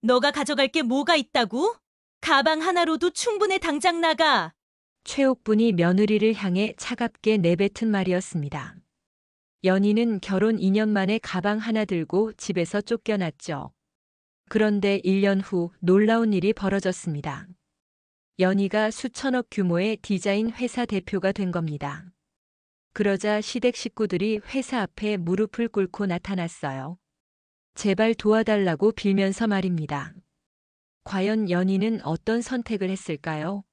너가 가져갈 게 뭐가 있다고? 가방 하나로도 충분해 당장 나가. 최옥분이 며느리를 향해 차갑게 내뱉은 말이었습니다. 연희는 결혼 2년 만에 가방 하나 들고 집에서 쫓겨났죠. 그런데 1년 후 놀라운 일이 벌어졌습니다. 연희가 수천억 규모의 디자인 회사 대표가 된 겁니다. 그러자 시댁 식구들이 회사 앞에 무릎을 꿇고 나타났어요. 제발 도와달라고 빌면서 말입니다. 과연 연희는 어떤 선택을 했을까요?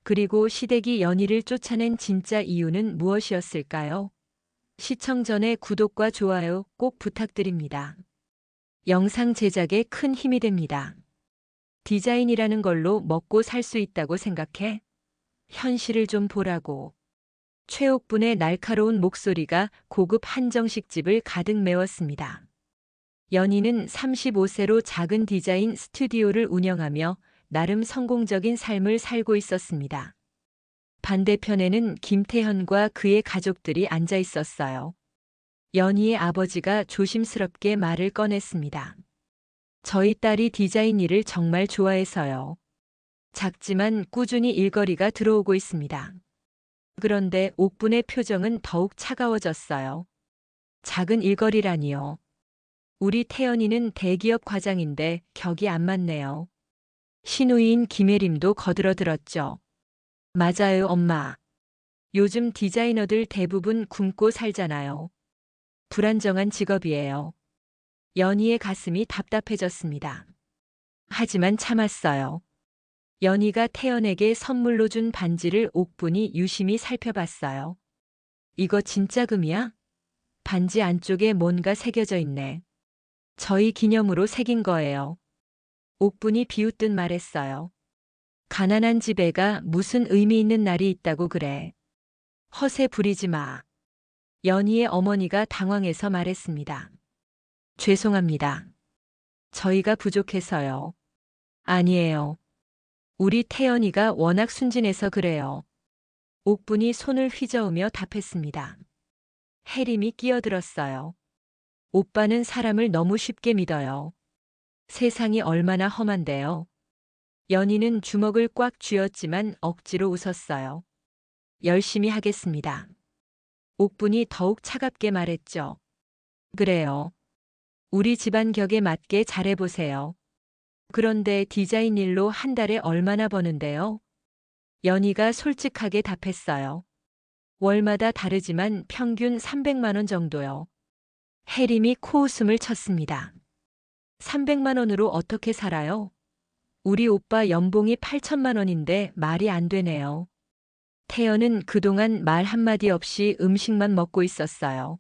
그리고 시댁이 연희를 쫓아낸 진짜 이유는 무엇이었을까요? 시청 전에 구독과 좋아요 꼭 부탁드립니다. 영상 제작에 큰 힘이 됩니다. 디자인이라는 걸로 먹고 살 수 있다고 생각해? 현실을 좀 보라고. 최옥분의 날카로운 목소리가 고급 한정식집을 가득 메웠습니다. 연희는 35세로 작은 디자인 스튜디오를 운영하며 나름 성공적인 삶을 살고 있었습니다. 반대편에는 김태현과 그의 가족들이 앉아 있었어요. 연희의 아버지가 조심스럽게 말을 꺼냈습니다. 저희 딸이 디자인 일을 정말 좋아해서요. 작지만 꾸준히 일거리가 들어오고 있습니다. 그런데 옥분의 표정은 더욱 차가워졌어요. 작은 일거리라니요. 우리 태연이는 대기업 과장인데 격이 안 맞네요. 시누이인 김혜림도 거들어들었죠. 맞아요, 엄마. 요즘 디자이너들 대부분 굶고 살잖아요. 불안정한 직업이에요. 연희의 가슴이 답답해졌습니다. 하지만 참았어요. 연희가 태연에게 선물로 준 반지를 옥분이 유심히 살펴봤어요. 이거 진짜 금이야? 반지 안쪽에 뭔가 새겨져 있네. 저희 기념으로 새긴 거예요. 옥분이 비웃듯 말했어요. 가난한 집애가 무슨 의미 있는 날이 있다고 그래. 허세 부리지 마. 연희의 어머니가 당황해서 말했습니다. 죄송합니다. 저희가 부족해서요. 아니에요. 우리 태연이가 워낙 순진해서 그래요. 옥분이 손을 휘저으며 답했습니다. 혜림이 끼어들었어요. 오빠는 사람을 너무 쉽게 믿어요. 세상이 얼마나 험한데요. 연희는 주먹을 꽉 쥐었지만 억지로 웃었어요. 열심히 하겠습니다. 옥분이 더욱 차갑게 말했죠. 그래요. 우리 집안 격에 맞게 잘해보세요. 그런데 디자인 일로 한 달에 얼마나 버는데요? 연희가 솔직하게 답했어요. 월마다 다르지만 평균 300만 원 정도요. 혜림이 코웃음을 쳤습니다. 300만 원으로 어떻게 살아요? 우리 오빠 연봉이 8천만 원인데 말이 안 되네요. 태연은 그동안 말 한마디 없이 음식만 먹고 있었어요.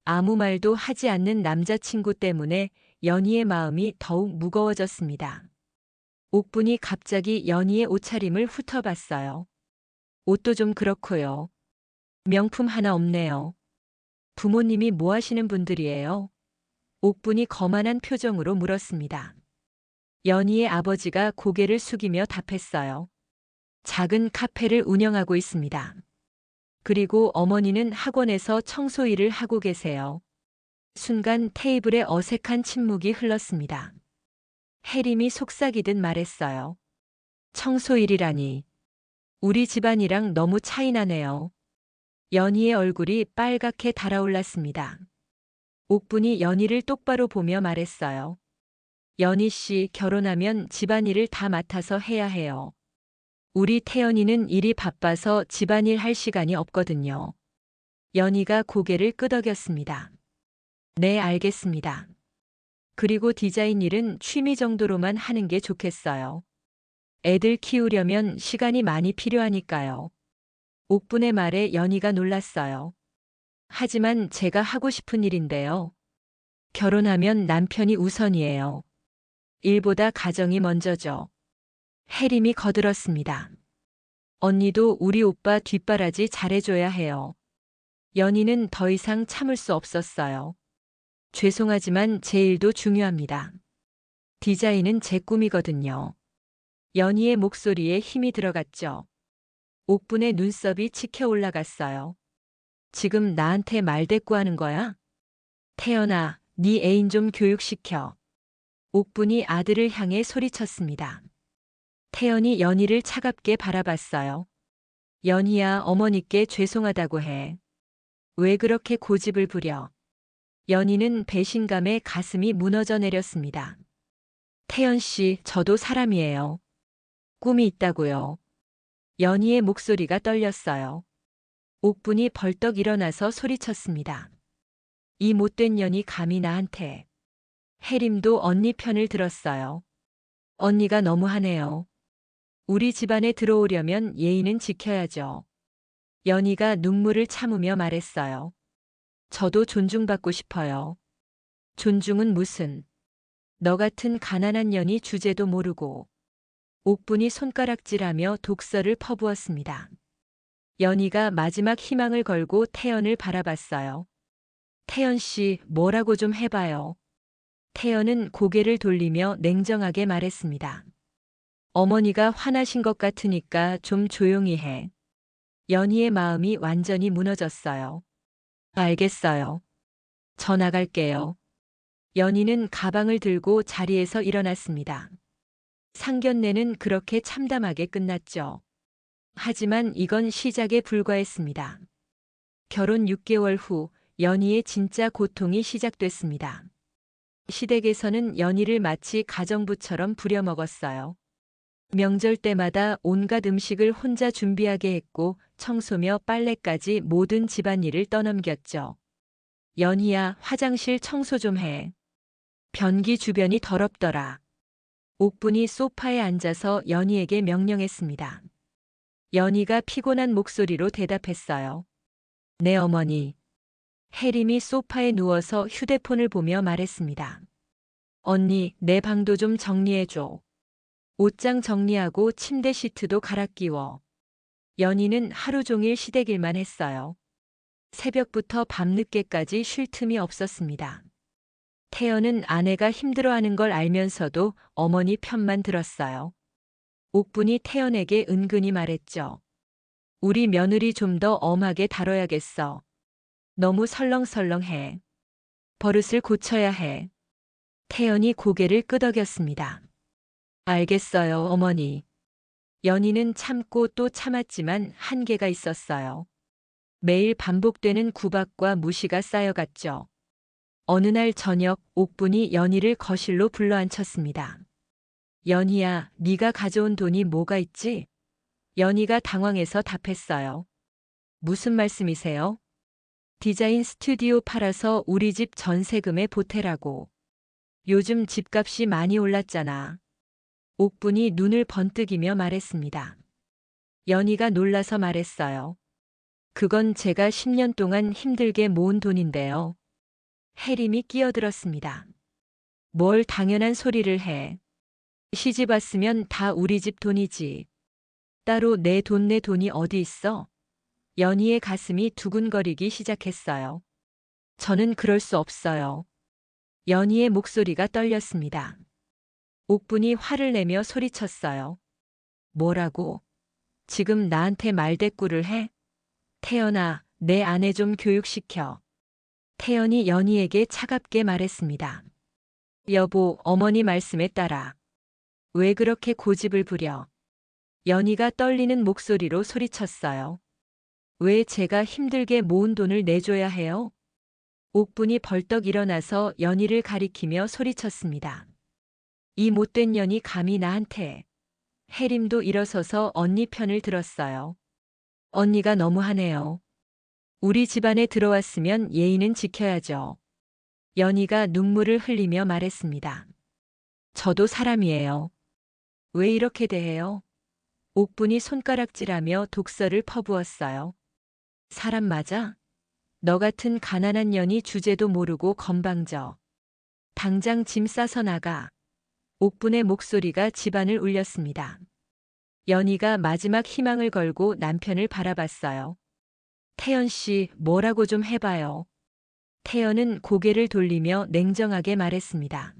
아무 말도 하지 않는 남자친구 때문에 연희의 마음이 더욱 무거워졌습니다. 옥분이 갑자기 연희의 옷차림을 훑어봤어요. 옷도 좀 그렇고요. 명품 하나 없네요. 부모님이 뭐 하시는 분들이에요? 옥분이 거만한 표정으로 물었습니다. 연희의 아버지가 고개를 숙이며 답했어요. 작은 카페를 운영하고 있습니다. 그리고 어머니는 학원에서 청소 일을 하고 계세요. 순간 테이블에 어색한 침묵이 흘렀습니다. 혜림이 속삭이듯 말했어요. 청소 일이라니. 우리 집안이랑 너무 차이 나네요. 연희의 얼굴이 빨갛게 달아올랐습니다. 옥분이 연희를 똑바로 보며 말했어요. 연희 씨 결혼하면 집안일을 다 맡아서 해야 해요. 우리 태연이는 일이 바빠서 집안일 할 시간이 없거든요. 연희가 고개를 끄덕였습니다. 네, 알겠습니다. 그리고 디자인 일은 취미 정도로만 하는 게 좋겠어요. 애들 키우려면 시간이 많이 필요하니까요. 옥분의 말에 연희가 놀랐어요. 하지만 제가 하고 싶은 일인데요. 결혼하면 남편이 우선이에요. 일보다 가정이 먼저죠. 혜림이 거들었습니다. 언니도 우리 오빠 뒷바라지 잘해줘야 해요. 연희는 더 이상 참을 수 없었어요. 죄송하지만 제 일도 중요합니다. 디자인은 제 꿈이거든요. 연희의 목소리에 힘이 들어갔죠. 옥분의 눈썹이 치켜 올라갔어요. 지금 나한테 말대꾸하는 거야? 태연아, 네 애인 좀 교육시켜. 옥분이 아들을 향해 소리쳤습니다. 태연이 연희를 차갑게 바라봤어요. 연희야, 어머니께 죄송하다고 해. 왜 그렇게 고집을 부려? 연희는 배신감에 가슴이 무너져 내렸습니다. 태연 씨, 저도 사람이에요. 꿈이 있다고요. 연희의 목소리가 떨렸어요. 옥분이 벌떡 일어나서 소리쳤습니다. 이 못된 년이 감히 나한테. 혜림도 언니 편을 들었어요. 언니가 너무하네요. 우리 집안에 들어오려면 예의는 지켜야죠. 연희가 눈물을 참으며 말했어요. 저도 존중받고 싶어요. 존중은 무슨. 너 같은 가난한 년이 주제도 모르고. 옥분이 손가락질하며 독서를 퍼부었습니다. 연희가 마지막 희망을 걸고 태연을 바라봤어요. 태연 씨, 뭐라고 좀 해봐요. 태연은 고개를 돌리며 냉정하게 말했습니다. 어머니가 화나신 것 같으니까 좀 조용히 해. 연희의 마음이 완전히 무너졌어요. 알겠어요. 저 나갈게요. 연희는 가방을 들고 자리에서 일어났습니다. 상견례는 그렇게 참담하게 끝났죠. 하지만 이건 시작에 불과했습니다. 결혼 6개월 후 연희의 진짜 고통이 시작됐습니다. 시댁에서는 연희를 마치 가정부처럼 부려먹었어요. 명절 때마다 온갖 음식을 혼자 준비하게 했고 청소며 빨래까지 모든 집안일을 떠넘겼죠. 연희야, 화장실 청소 좀 해. 변기 주변이 더럽더라. 옥분이 소파에 앉아서 연희에게 명령했습니다. 연희가 피곤한 목소리로 대답했어요. 네, 어머니. 혜림이 소파에 누워서 휴대폰을 보며 말했습니다. 언니, 내 방도 좀 정리해줘. 옷장 정리하고 침대 시트도 갈아 끼워. 연희는 하루 종일 시댁일만 했어요. 새벽부터 밤늦게까지 쉴 틈이 없었습니다. 태연은 아내가 힘들어하는 걸 알면서도 어머니 편만 들었어요. 옥분이 태연에게 은근히 말했죠. 우리 며느리 좀 더 엄하게 다뤄야겠어. 너무 설렁설렁해. 버릇을 고쳐야 해. 태연이 고개를 끄덕였습니다. 알겠어요, 어머니. 연희는 참고 또 참았지만 한계가 있었어요. 매일 반복되는 구박과 무시가 쌓여갔죠. 어느 날 저녁 옥분이 연희를 거실로 불러앉혔습니다. 연희야, 네가 가져온 돈이 뭐가 있지? 연희가 당황해서 답했어요. 무슨 말씀이세요? 디자인 스튜디오 팔아서 우리 집 전세금에 보태라고. 요즘 집값이 많이 올랐잖아. 옥분이 눈을 번뜩이며 말했습니다. 연희가 놀라서 말했어요. 그건 제가 10년 동안 힘들게 모은 돈인데요. 혜림이 끼어들었습니다. 뭘 당연한 소리를 해. 시집 왔으면 다 우리 집 돈이지. 따로 내 돈이 어디 있어? 연희의 가슴이 두근거리기 시작했어요. 저는 그럴 수 없어요. 연희의 목소리가 떨렸습니다. 옥분이 화를 내며 소리쳤어요. 뭐라고? 지금 나한테 말대꾸를 해? 태연아, 내 아내 좀 교육시켜. 태연이 연희에게 차갑게 말했습니다. 여보, 어머니 말씀에 따라. 왜 그렇게 고집을 부려? 연희가 떨리는 목소리로 소리쳤어요. 왜 제가 힘들게 모은 돈을 내줘야 해요? 옥분이 벌떡 일어나서 연희를 가리키며 소리쳤습니다. 이 못된 년이 감히 나한테. 혜림도 일어서서 언니 편을 들었어요. 언니가 너무하네요. 우리 집안에 들어왔으면 예의는 지켜야죠. 연희가 눈물을 흘리며 말했습니다. 저도 사람이에요. 왜 이렇게 대해요? 옥분이 손가락질하며 독서를 퍼부었어요. 사람 맞아? 너 같은 가난한 년이 주제도 모르고 건방져. 당장 짐 싸서 나가. 옥분의 목소리가 집안을 울렸습니다. 연희가 마지막 희망을 걸고 남편을 바라봤어요. 태연 씨, 뭐라고 좀 해봐요. 태연은 고개를 돌리며 냉정하게 말했습니다.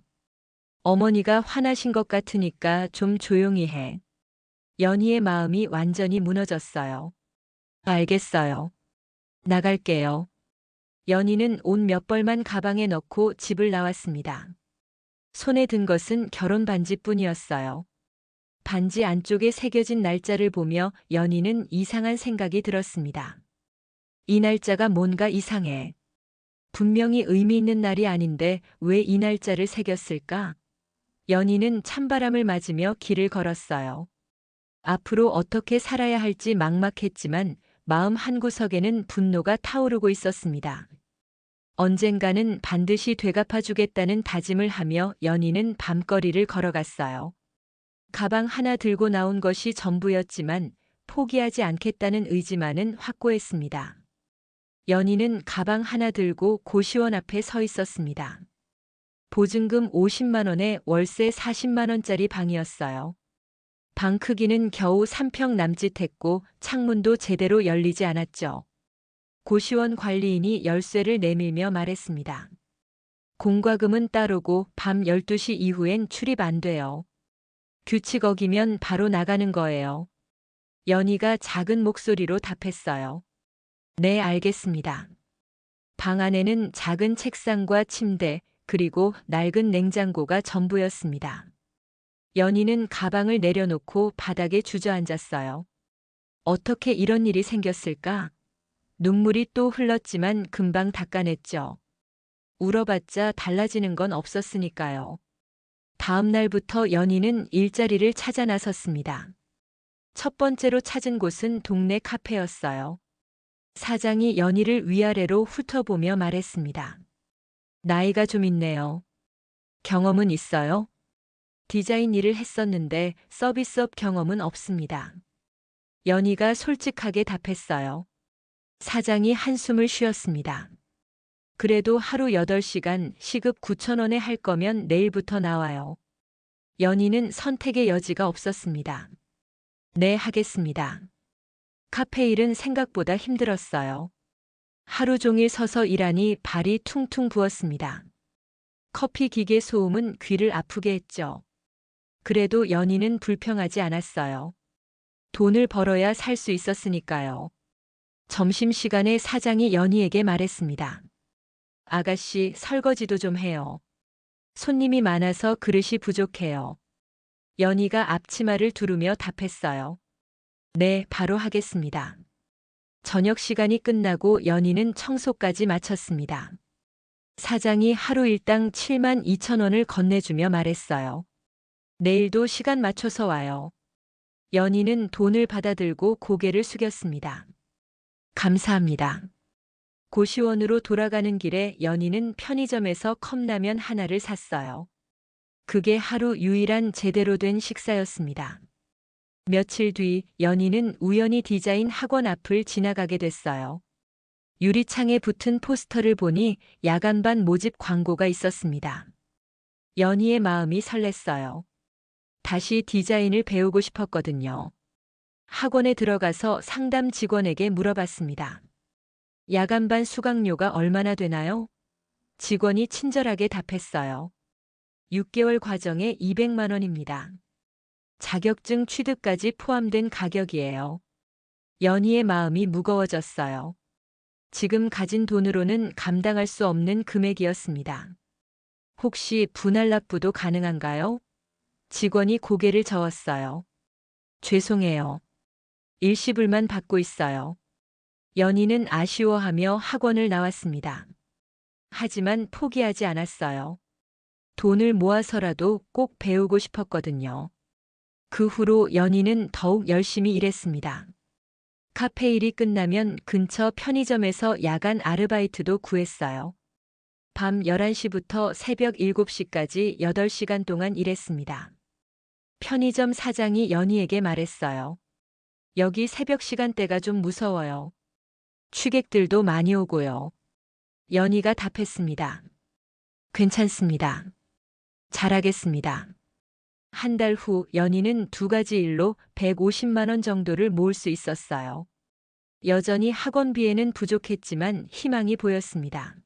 어머니가 화나신 것 같으니까 좀 조용히 해. 연희의 마음이 완전히 무너졌어요. 알겠어요. 나갈게요. 연희는 옷 몇 벌만 가방에 넣고 집을 나왔습니다. 손에 든 것은 결혼 반지뿐이었어요. 반지 안쪽에 새겨진 날짜를 보며 연희는 이상한 생각이 들었습니다. 이 날짜가 뭔가 이상해. 분명히 의미 있는 날이 아닌데 왜 이 날짜를 새겼을까? 연희는 찬바람을 맞으며 길을 걸었어요. 앞으로 어떻게 살아야 할지 막막했지만 마음 한구석에는 분노가 타오르고 있었습니다. 언젠가는 반드시 되갚아주겠다는 다짐을 하며 연희는 밤거리를 걸어갔어요. 가방 하나 들고 나온 것이 전부였지만 포기하지 않겠다는 의지만은 확고했습니다. 연희는 가방 하나 들고 고시원 앞에 서 있었습니다. 보증금 50만 원에 월세 40만 원짜리 방이었어요. 방 크기는 겨우 3평 남짓했고 창문도 제대로 열리지 않았죠. 고시원 관리인이 열쇠를 내밀며 말했습니다. 공과금은 따르고 밤 12시 이후엔 출입 안 돼요. 규칙 어기면 바로 나가는 거예요. 연희가 작은 목소리로 답했어요. 네, 알겠습니다. 방 안에는 작은 책상과 침대, 그리고 낡은 냉장고가 전부였습니다. 연희는 가방을 내려놓고 바닥에 주저앉았어요. 어떻게 이런 일이 생겼을까? 눈물이 또 흘렀지만 금방 닦아냈죠. 울어봤자 달라지는 건 없었으니까요. 다음 날부터 연희는 일자리를 찾아 나섰습니다. 첫 번째로 찾은 곳은 동네 카페였어요. 사장이 연희를 위아래로 훑어보며 말했습니다. 나이가 좀 있네요. 경험은 있어요? 디자인 일을 했었는데 서비스업 경험은 없습니다. 연희가 솔직하게 답했어요. 사장이 한숨을 쉬었습니다. 그래도 하루 8시간 시급 9천 원에 할 거면 내일부터 나와요. 연희는 선택의 여지가 없었습니다. 네, 하겠습니다. 카페 일은 생각보다 힘들었어요. 하루 종일 서서 일하니 발이 퉁퉁 부었습니다. 커피 기계 소음은 귀를 아프게 했죠. 그래도 연희는 불평하지 않았어요. 돈을 벌어야 살 수 있었으니까요. 점심시간에 사장이 연희에게 말했습니다. 아가씨, 설거지도 좀 해요. 손님이 많아서 그릇이 부족해요. 연희가 앞치마를 두르며 답했어요. 네, 바로 하겠습니다. 저녁 시간이 끝나고 연희는 청소까지 마쳤습니다. 사장이 하루 일당 7만 2천 원을 건네주며 말했어요. 내일도 시간 맞춰서 와요. 연희는 돈을 받아들고 고개를 숙였습니다. 감사합니다. 고시원으로 돌아가는 길에 연희는 편의점에서 컵라면 하나를 샀어요. 그게 하루 유일한 제대로 된 식사였습니다. 며칠 뒤 연희는 우연히 디자인 학원 앞을 지나가게 됐어요. 유리창에 붙은 포스터를 보니 야간반 모집 광고가 있었습니다. 연희의 마음이 설렜어요. 다시 디자인을 배우고 싶었거든요. 학원에 들어가서 상담 직원에게 물어봤습니다. 야간반 수강료가 얼마나 되나요? 직원이 친절하게 답했어요. 6개월 과정에 200만 원입니다. 자격증 취득까지 포함된 가격이에요. 연희의 마음이 무거워졌어요. 지금 가진 돈으로는 감당할 수 없는 금액이었습니다. 혹시 분할 납부도 가능한가요? 직원이 고개를 저었어요. 죄송해요. 일시불만 받고 있어요. 연희는 아쉬워하며 학원을 나왔습니다. 하지만 포기하지 않았어요. 돈을 모아서라도 꼭 배우고 싶었거든요. 그 후로 연희는 더욱 열심히 일했습니다. 카페 일이 끝나면 근처 편의점에서 야간 아르바이트도 구했어요. 밤 11시부터 새벽 7시까지 8시간 동안 일했습니다. 편의점 사장이 연희에게 말했어요. 여기 새벽 시간대가 좀 무서워요. 취객들도 많이 오고요. 연희가 답했습니다. 괜찮습니다. 잘하겠습니다. 한 달 후 연희는 2가지 일로 150만 원 정도를 모을 수 있었어요. 여전히 학원비에는 부족했지만 희망이 보였습니다.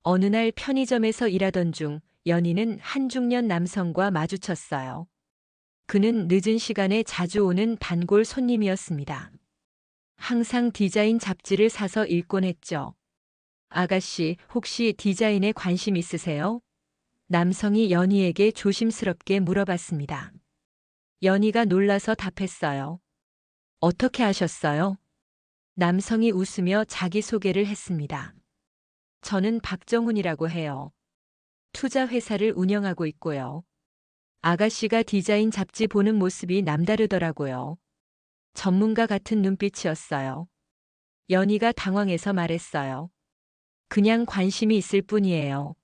어느 날 편의점에서 일하던 중 연희는 한 중년 남성과 마주쳤어요. 그는 늦은 시간에 자주 오는 단골 손님이었습니다. 항상 디자인 잡지를 사서 읽곤 했죠. 아가씨, 혹시 디자인에 관심 있으세요? 남성이 연희에게 조심스럽게 물어봤습니다. 연희가 놀라서 답했어요. 어떻게 아셨어요? 남성이 웃으며 자기소개를 했습니다. 저는 박정훈이라고 해요. 투자 회사를 운영하고 있고요. 아가씨가 디자인 잡지 보는 모습이 남다르더라고요. 전문가 같은 눈빛이었어요. 연희가 당황해서 말했어요. 그냥 관심이 있을 뿐이에요.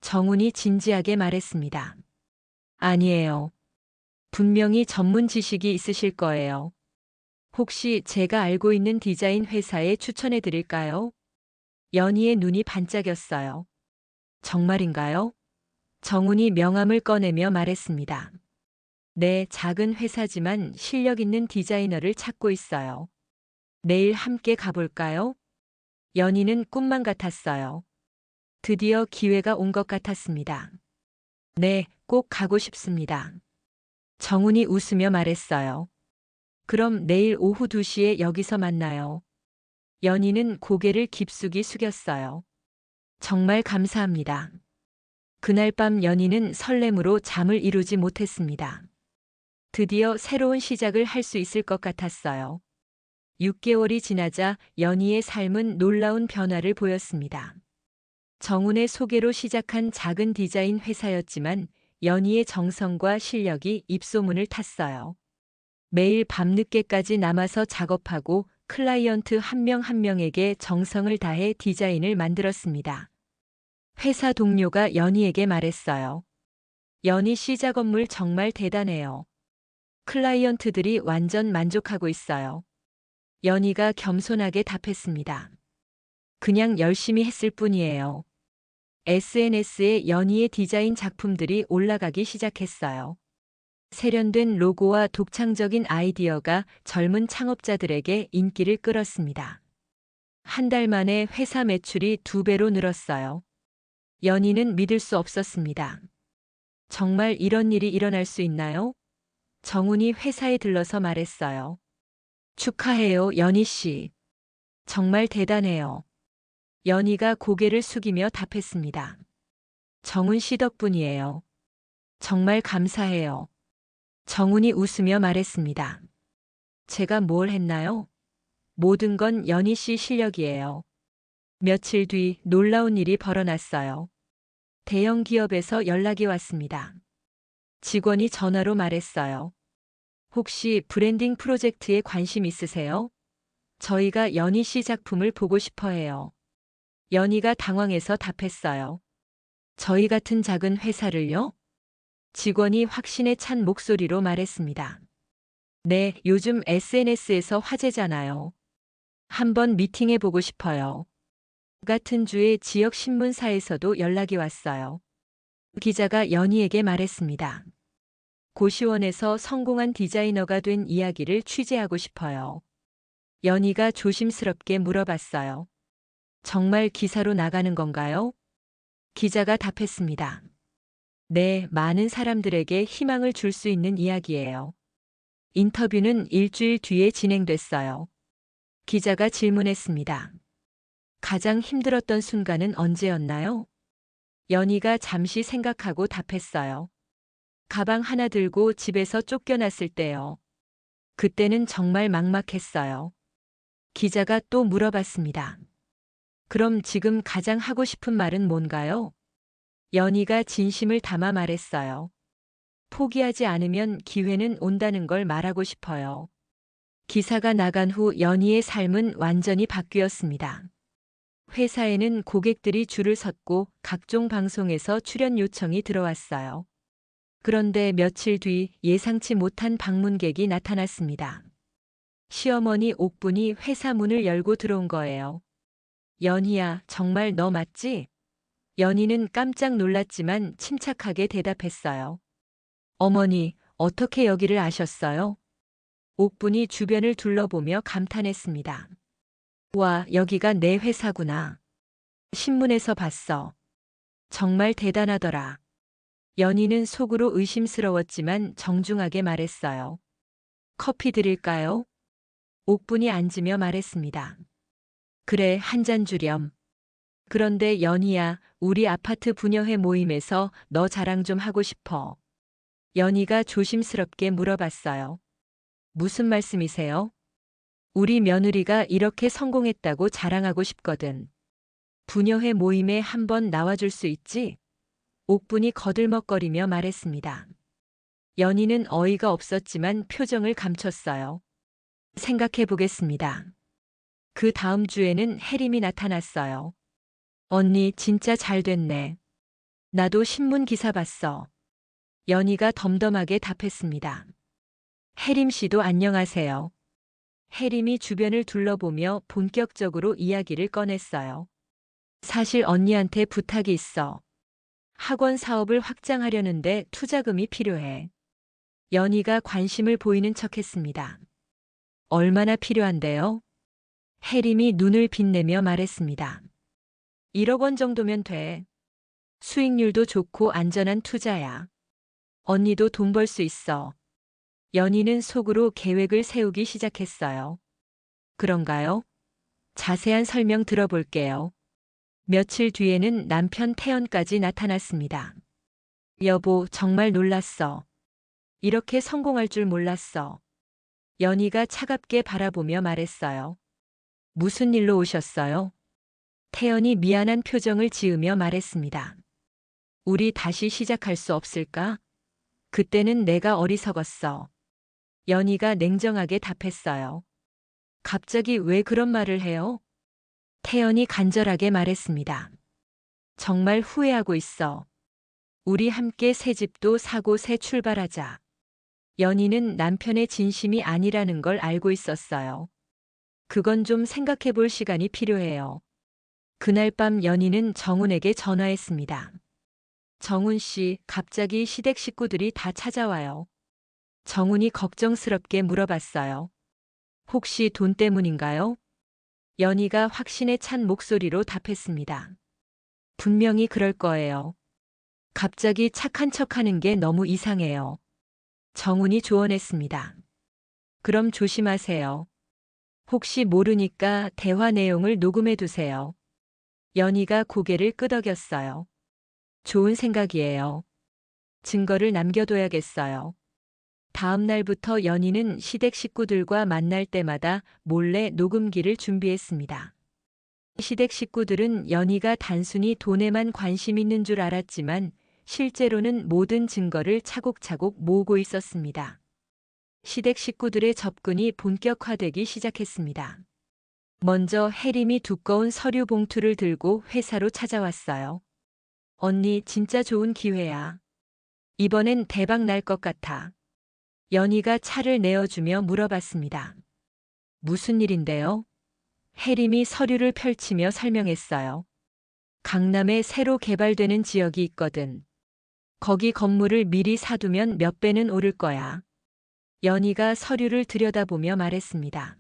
정훈이 진지하게 말했습니다. 아니에요. 분명히 전문 지식이 있으실 거예요. 혹시 제가 알고 있는 디자인 회사에 추천해 드릴까요? 연희의 눈이 반짝였어요. 정말인가요? 정훈이 명함을 꺼내며 말했습니다. 네, 작은 회사지만 실력 있는 디자이너를 찾고 있어요. 내일 함께 가볼까요? 연희는 꿈만 같았어요. 드디어 기회가 온 것 같았습니다. 네, 꼭 가고 싶습니다. 정훈이 웃으며 말했어요. 그럼 내일 오후 2시에 여기서 만나요. 연희는 고개를 깊숙이 숙였어요. 정말 감사합니다. 그날 밤 연희는 설렘으로 잠을 이루지 못했습니다. 드디어 새로운 시작을 할 수 있을 것 같았어요. 6개월이 지나자 연희의 삶은 놀라운 변화를 보였습니다. 정훈의 소개로 시작한 작은 디자인 회사였지만 연희의 정성과 실력이 입소문을 탔어요. 매일 밤늦게까지 남아서 작업하고 클라이언트 한 명 한 명에게 정성을 다해 디자인을 만들었습니다. 회사 동료가 연희에게 말했어요. 연희 씨 작업물 정말 대단해요. 클라이언트들이 완전 만족하고 있어요. 연희가 겸손하게 답했습니다. 그냥 열심히 했을 뿐이에요. SNS에 연희의 디자인 작품들이 올라가기 시작했어요. 세련된 로고와 독창적인 아이디어가 젊은 창업자들에게 인기를 끌었습니다. 한 달 만에 회사 매출이 2배로 늘었어요. 연희는 믿을 수 없었습니다. 정말 이런 일이 일어날 수 있나요? 정훈이 회사에 들러서 말했어요. 축하해요, 연희 씨. 정말 대단해요. 연희가 고개를 숙이며 답했습니다. 정훈 씨 덕분이에요. 정말 감사해요. 정훈이 웃으며 말했습니다. 제가 뭘 했나요? 모든 건 연희 씨 실력이에요. 며칠 뒤 놀라운 일이 벌어났어요. 대형 기업에서 연락이 왔습니다. 직원이 전화로 말했어요. 혹시 브랜딩 프로젝트에 관심 있으세요? 저희가 연희 씨 작품을 보고 싶어 해요. 연희가 당황해서 답했어요. 저희 같은 작은 회사를요? 직원이 확신에 찬 목소리로 말했습니다. 네, 요즘 SNS에서 화제잖아요. 한번 미팅해 보고 싶어요. 같은 주의 지역 신문사에서도 연락이 왔어요. 기자가 연희에게 말했습니다. 고시원에서 성공한 디자이너가 된 이야기를 취재하고 싶어요. 연희가 조심스럽게 물어봤어요. 정말 기사로 나가는 건가요? 기자가 답했습니다. 네, 많은 사람들에게 희망을 줄 수 있는 이야기예요. 인터뷰는 일주일 뒤에 진행됐어요. 기자가 질문했습니다. 가장 힘들었던 순간은 언제였나요? 연희가 잠시 생각하고 답했어요. 가방 하나 들고 집에서 쫓겨났을 때요. 그때는 정말 막막했어요. 기자가 또 물어봤습니다. 그럼 지금 가장 하고 싶은 말은 뭔가요? 연희가 진심을 담아 말했어요. 포기하지 않으면 기회는 온다는 걸 말하고 싶어요. 기사가 나간 후 연희의 삶은 완전히 바뀌었습니다. 회사에는 고객들이 줄을 섰고 각종 방송에서 출연 요청이 들어왔어요. 그런데 며칠 뒤 예상치 못한 방문객이 나타났습니다. 시어머니 옥분이 회사 문을 열고 들어온 거예요. 연희야, 정말 너 맞지? 연희는 깜짝 놀랐지만 침착하게 대답했어요. 어머니, 어떻게 여기를 아셨어요? 옥분이 주변을 둘러보며 감탄했습니다. 와, 여기가 내 회사구나. 신문에서 봤어. 정말 대단하더라. 연희는 속으로 의심스러웠지만 정중하게 말했어요. 커피 드릴까요? 옥분이 앉으며 말했습니다. 그래, 한 잔 주렴. 그런데 연희야, 우리 아파트 분여회 모임에서 너 자랑 좀 하고 싶어. 연희가 조심스럽게 물어봤어요. 무슨 말씀이세요? 우리 며느리가 이렇게 성공했다고 자랑하고 싶거든. 분여회 모임에 한번 나와줄 수 있지? 옥분이 거들먹거리며 말했습니다. 연희는 어이가 없었지만 표정을 감췄어요. 생각해 보겠습니다. 그 다음 주에는 혜림이 나타났어요. 언니 진짜 잘 됐네. 나도 신문 기사 봤어. 연희가 덤덤하게 답했습니다. 혜림 씨도 안녕하세요. 혜림이 주변을 둘러보며 본격적으로 이야기를 꺼냈어요. 사실 언니한테 부탁이 있어. 학원 사업을 확장하려는데 투자금이 필요해. 연희가 관심을 보이는 척했습니다. 얼마나 필요한데요? 혜림이 눈을 빛내며 말했습니다. 1억 원 정도면 돼. 수익률도 좋고 안전한 투자야. 언니도 돈 벌 수 있어. 연희는 속으로 계획을 세우기 시작했어요. 그런가요? 자세한 설명 들어볼게요. 며칠 뒤에는 남편 태연까지 나타났습니다. 여보, 정말 놀랐어. 이렇게 성공할 줄 몰랐어. 연희가 차갑게 바라보며 말했어요. 무슨 일로 오셨어요? 태연이 미안한 표정을 지으며 말했습니다. 우리 다시 시작할 수 없을까? 그때는 내가 어리석었어. 연희가 냉정하게 답했어요. 갑자기 왜 그런 말을 해요? 태연이 간절하게 말했습니다. 정말 후회하고 있어. 우리 함께 새 집도 사고 새 출발하자. 연희는 남편의 진심이 아니라는 걸 알고 있었어요. 그건 좀 생각해 볼 시간이 필요해요. 그날 밤 연희는 정훈에게 전화했습니다. 정훈 씨, 갑자기 시댁 식구들이 다 찾아와요. 정훈이 걱정스럽게 물어봤어요. 혹시 돈 때문인가요? 연희가 확신에 찬 목소리로 답했습니다. 분명히 그럴 거예요. 갑자기 착한 척하는 게 너무 이상해요. 정훈이 조언했습니다. 그럼 조심하세요. 혹시 모르니까 대화 내용을 녹음해 두세요. 연희가 고개를 끄덕였어요. 좋은 생각이에요. 증거를 남겨둬야겠어요. 다음 날부터 연희는 시댁 식구들과 만날 때마다 몰래 녹음기를 준비했습니다. 시댁 식구들은 연희가 단순히 돈에만 관심 있는 줄 알았지만 실제로는 모든 증거를 차곡차곡 모으고 있었습니다. 시댁 식구들의 접근이 본격화되기 시작했습니다. 먼저 혜림이 두꺼운 서류 봉투를 들고 회사로 찾아왔어요. 언니, 진짜 좋은 기회야. 이번엔 대박 날 것 같아. 연희가 차를 내어주며 물어봤습니다. 무슨 일인데요? 혜림이 서류를 펼치며 설명했어요. 강남에 새로 개발되는 지역이 있거든. 거기 건물을 미리 사두면 몇 배는 오를 거야. 연희가 서류를 들여다보며 말했습니다.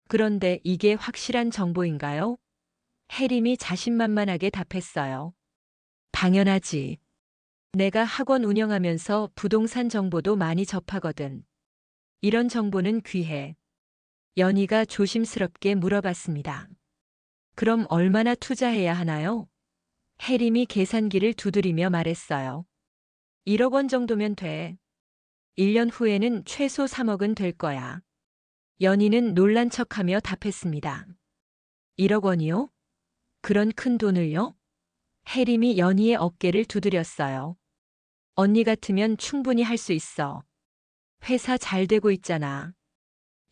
그런데 이게 확실한 정보인가요? 혜림이 자신만만하게 답했어요. 당연하지. 내가 학원 운영하면서 부동산 정보도 많이 접하거든. 이런 정보는 귀해. 연희가 조심스럽게 물어봤습니다. 그럼 얼마나 투자해야 하나요? 혜림이 계산기를 두드리며 말했어요. 1억 원 정도면 돼. 1년 후에는 최소 3억은 될 거야. 연희는 놀란 척하며 답했습니다. 1억 원이요? 그런 큰 돈을요? 혜림이 연희의 어깨를 두드렸어요. 언니 같으면 충분히 할 수 있어. 회사 잘 되고 있잖아.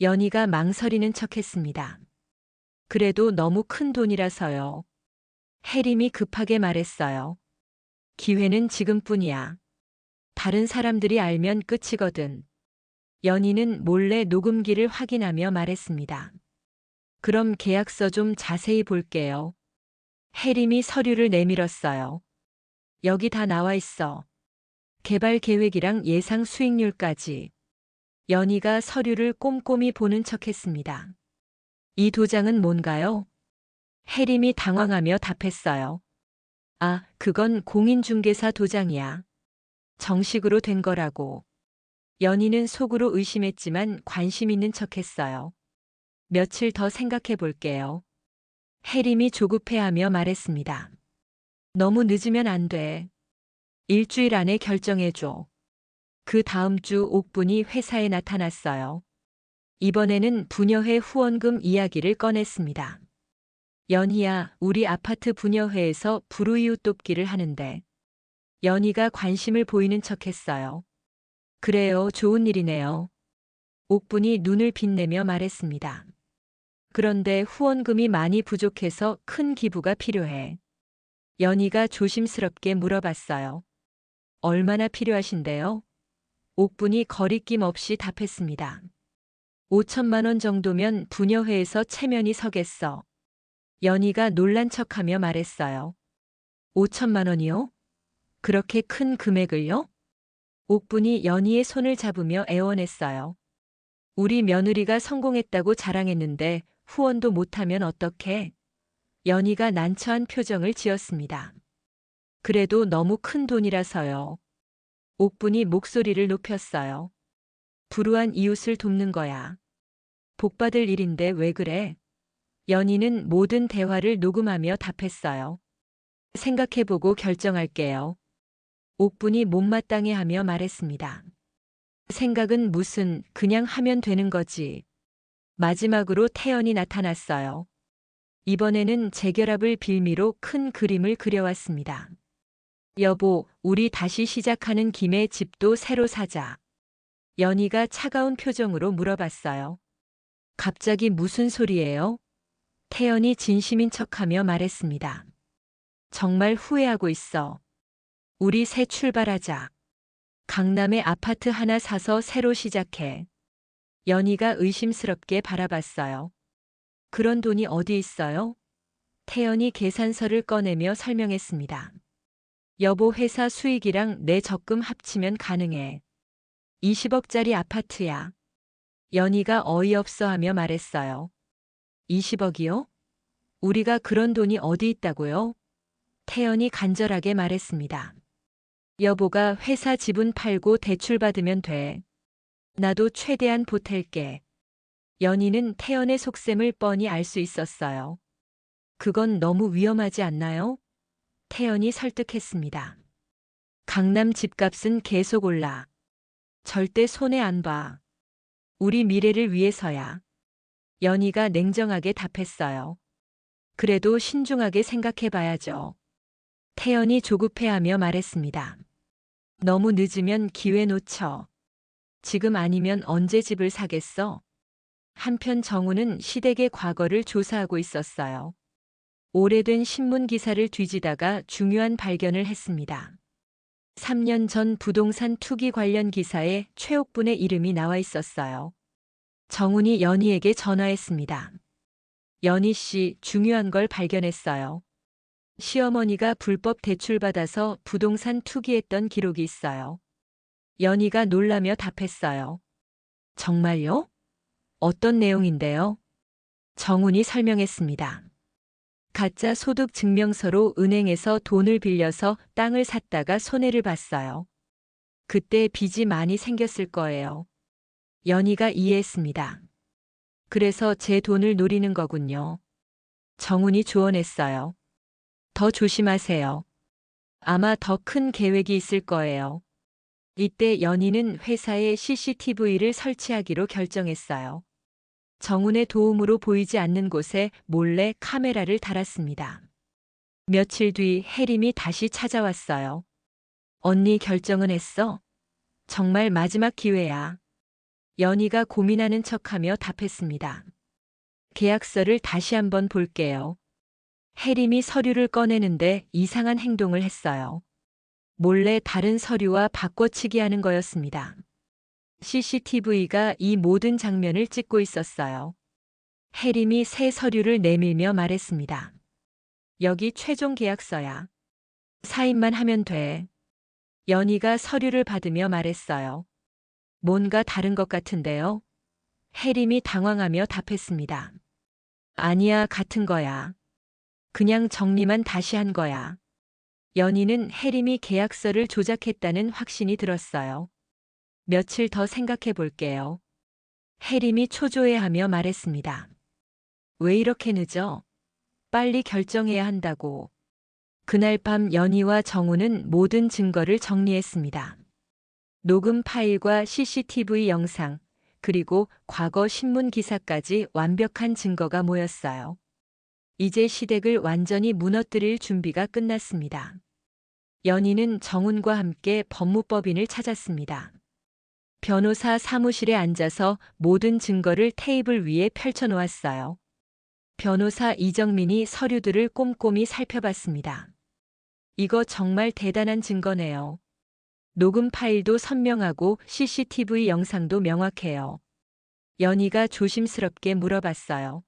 연희가 망설이는 척했습니다. 그래도 너무 큰 돈이라서요. 혜림이 급하게 말했어요. 기회는 지금뿐이야. 다른 사람들이 알면 끝이거든. 연희는 몰래 녹음기를 확인하며 말했습니다. 그럼 계약서 좀 자세히 볼게요. 혜림이 서류를 내밀었어요. 여기 다 나와 있어. 개발 계획이랑 예상 수익률까지. 연희가 서류를 꼼꼼히 보는 척했습니다. 이 도장은 뭔가요? 혜림이 당황하며 답했어요. 아, 그건 공인중개사 도장이야. 정식으로 된 거라고. 연희는 속으로 의심했지만 관심 있는 척했어요. 며칠 더 생각해 볼게요. 혜림이 조급해하며 말했습니다. 너무 늦으면 안 돼. 일주일 안에 결정해줘. 그 다음 주 옥분이 회사에 나타났어요. 이번에는 부녀회 후원금 이야기를 꺼냈습니다. 연희야, 우리 아파트 부녀회에서 불우이웃 돕기를 하는데. 연희가 관심을 보이는 척했어요. 그래요, 좋은 일이네요. 옥분이 눈을 빛내며 말했습니다. 그런데 후원금이 많이 부족해서 큰 기부가 필요해. 연희가 조심스럽게 물어봤어요. 얼마나 필요하신데요? 옥분이 거리낌 없이 답했습니다. 5천만 원 정도면 부녀회에서 체면이 서겠어. 연희가 놀란 척하며 말했어요. 5천만 원이요? 그렇게 큰 금액을요? 옥분이 연희의 손을 잡으며 애원했어요. 우리 며느리가 성공했다고 자랑했는데 후원도 못하면 어떡해? 연희가 난처한 표정을 지었습니다. 그래도 너무 큰 돈이라서요. 옥분이 목소리를 높였어요. 불우한 이웃을 돕는 거야. 복받을 일인데 왜 그래? 연희는 모든 대화를 녹음하며 답했어요. 생각해보고 결정할게요. 옥분이 못마땅해 하며 말했습니다. 생각은 무슨, 그냥 하면 되는 거지. 마지막으로 태연이 나타났어요. 이번에는 재결합을 빌미로 큰 그림을 그려왔습니다. 여보, 우리 다시 시작하는 김에 집도 새로 사자. 연희가 차가운 표정으로 물어봤어요. 갑자기 무슨 소리예요? 태연이 진심인 척하며 말했습니다. 정말 후회하고 있어. 우리 새 출발하자. 강남에 아파트 하나 사서 새로 시작해. 연희가 의심스럽게 바라봤어요. 그런 돈이 어디 있어요? 태연이 계산서를 꺼내며 설명했습니다. 여보, 회사 수익이랑 내 적금 합치면 가능해. 20억짜리 아파트야. 연희가 어이없어 하며 말했어요. 20억이요? 우리가 그런 돈이 어디 있다고요? 태연이 간절하게 말했습니다. 여보가 회사 지분 팔고 대출 받으면 돼. 나도 최대한 보탤게. 연희는 태연의 속셈을 뻔히 알 수 있었어요. 그건 너무 위험하지 않나요? 태연이 설득했습니다. 강남 집값은 계속 올라. 절대 손해 안 봐. 우리 미래를 위해서야. 연희가 냉정하게 답했어요. 그래도 신중하게 생각해 봐야죠. 태연이 조급해하며 말했습니다. 너무 늦으면 기회 놓쳐. 지금 아니면 언제 집을 사겠어? 한편 정우는 시댁의 과거를 조사하고 있었어요. 오래된 신문 기사를 뒤지다가 중요한 발견을 했습니다. 3년 전 부동산 투기 관련 기사에 최옥분의 이름이 나와 있었어요. 정훈이 연희에게 전화했습니다. 연희 씨, 중요한 걸 발견했어요. 시어머니가 불법 대출받아서 부동산 투기했던 기록이 있어요. 연희가 놀라며 답했어요. 정말요? 어떤 내용인데요? 정훈이 설명했습니다. 가짜 소득 증명서로 은행에서 돈을 빌려서 땅을 샀다가 손해를 봤어요. 그때 빚이 많이 생겼을 거예요. 연희가 이해했습니다. 그래서 제 돈을 노리는 거군요. 정훈이 조언했어요. 더 조심하세요. 아마 더 큰 계획이 있을 거예요. 이때 연희는 회사에 CCTV를 설치하기로 결정했어요. 정훈의 도움으로 보이지 않는 곳에 몰래 카메라를 달았습니다. 며칠 뒤 혜림이 다시 찾아왔어요. 언니, 결정은 했어? 정말 마지막 기회야. 연희가 고민하는 척하며 답했습니다. 계약서를 다시 한번 볼게요. 혜림이 서류를 꺼내는데 이상한 행동을 했어요. 몰래 다른 서류와 바꿔치기 하는 거였습니다. CCTV가 이 모든 장면을 찍고 있었어요. 혜림이 새 서류를 내밀며 말했습니다. 여기 최종 계약서야. 사인만 하면 돼. 연희가 서류를 받으며 말했어요. 뭔가 다른 것 같은데요? 혜림이 당황하며 답했습니다. 아니야, 같은 거야. 그냥 정리만 다시 한 거야. 연희는 혜림이 계약서를 조작했다는 확신이 들었어요. 며칠 더 생각해 볼게요. 혜림이 초조해하며 말했습니다. 왜 이렇게 늦어? 빨리 결정해야 한다고. 그날 밤 연희와 정우는 모든 증거를 정리했습니다. 녹음 파일과 CCTV 영상, 그리고 과거 신문 기사까지 완벽한 증거가 모였어요. 이제 시댁을 완전히 무너뜨릴 준비가 끝났습니다. 연희는 정훈과 함께 법무법인을 찾았습니다. 변호사 사무실에 앉아서 모든 증거를 테이블 위에 펼쳐놓았어요. 변호사 이정민이 서류들을 꼼꼼히 살펴봤습니다. 이거 정말 대단한 증거네요. 녹음 파일도 선명하고 CCTV 영상도 명확해요. 연희가 조심스럽게 물어봤어요.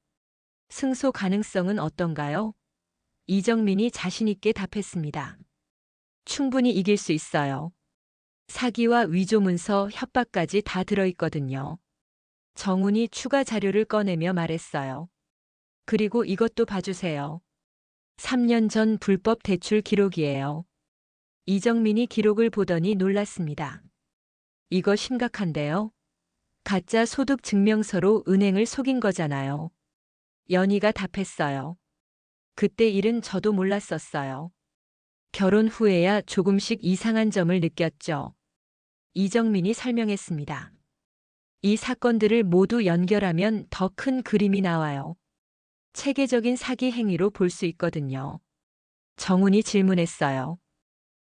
승소 가능성은 어떤가요? 이정민이 자신있게 답했습니다. 충분히 이길 수 있어요. 사기와 위조 문서, 협박까지 다 들어있거든요. 정훈이 추가 자료를 꺼내며 말했어요. 그리고 이것도 봐주세요. 3년 전 불법 대출 기록이에요. 이정민이 기록을 보더니 놀랐습니다. 이거 심각한데요? 가짜 소득 증명서로 은행을 속인 거잖아요. 연희가 답했어요. 그때 일은 저도 몰랐었어요. 결혼 후에야 조금씩 이상한 점을 느꼈죠. 이정민이 설명했습니다. 이 사건들을 모두 연결하면 더 큰 그림이 나와요. 체계적인 사기 행위로 볼 수 있거든요. 정훈이 질문했어요.